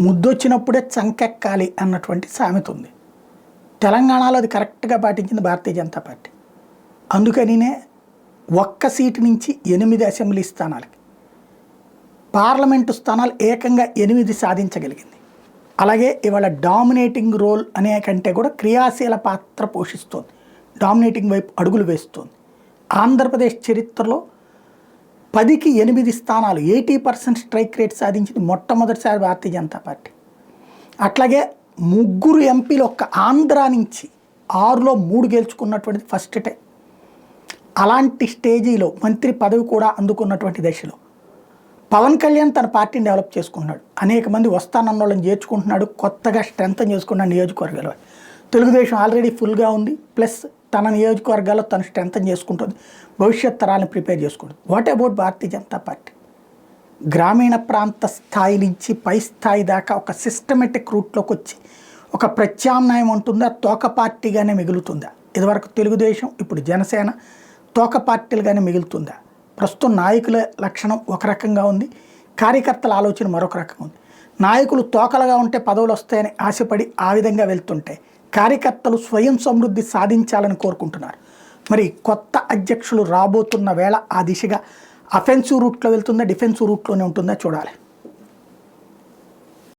ముద్దొచ్చినప్పుడే చంకెక్కాలి అన్నటువంటి సామెత ఉంది. తెలంగాణలో అది కరెక్ట్గా పాటించింది భారతీయ జనతా పార్టీ. అందుకనినే ఒక్క సీటు నుంచి 8 అసెంబ్లీ స్థానాలకి, పార్లమెంటు స్థానాలు ఏకంగా 8 సాధించగలిగింది. అలాగే ఇవాళ డామినేటింగ్ రోల్ అనే కంటే కూడా క్రియాశీల పాత్ర పోషిస్తోంది, డామినేటింగ్ వైపు అడుగులు వేస్తోంది. ఆంధ్రప్రదేశ్ చరిత్రలో 10కి 8 స్థానాలు 80% స్ట్రైక్ రేట్ సాధించింది మొట్టమొదటిసారి భారతీయ జనతా పార్టీ. అట్లాగే 3 ఎంపీలు ఒక్క ఆంధ్ర నుంచి 6లో 3 గెలుచుకున్నటువంటిది ఫస్ట్ టైం. అలాంటి స్టేజీలో మంత్రి పదవి కూడా అందుకున్నటువంటి దశలో పవన్ కళ్యాణ్ తన పార్టీని డెవలప్ చేసుకుంటున్నాడు. అనేక మంది వస్తానన్న వాళ్ళని చేర్చుకుంటున్నాడు, కొత్తగా స్ట్రెంగ్తన్ చేసుకున్న నియోజకవర్గాలు. తెలుగుదేశం ఆల్రెడీ ఫుల్గా ఉంది, ప్లస్ తన నియోజకవర్గాల్లో తను స్ట్రెంగ్తన్ చేసుకుంటుంది, భవిష్యత్ తరాలను ప్రిపేర్ చేసుకుంటుంది. What about Bharatiya Janata party? గ్రామీణ ప్రాంత స్థాయి నుంచి పై స్థాయి దాకా ఒక సిస్టమేటిక్ రూట్లోకి వచ్చి ఒక ప్రత్యామ్నాయం ఉంటుందా, తోక పార్టీగానే మిగులుతుందా? ఇదివరకు తెలుగుదేశం, ఇప్పుడు జనసేన తోక పార్టీలుగానే మిగులుతుందా? ప్రస్తుతం నాయకుల లక్షణం ఒక రకంగా ఉంది, కార్యకర్తల ఆలోచన మరొక రకంగా ఉంది. నాయకులు తోకలుగా ఉంటే పదవులు వస్తాయని ఆశపడి ఆ విధంగా వెళ్తుంటే, కార్యకర్తలు స్వయం సమృద్ధి సాధించాలని కోరుకుంటున్నారు. మరి కొత్త అధ్యక్షులు రాబోతున్న వేళ ఆ దిశగా అఫెన్సివ్ రూట్లో వెళ్తుందా, డిఫెన్సివ్ రూట్లోనే ఉంటుందా చూడాలి.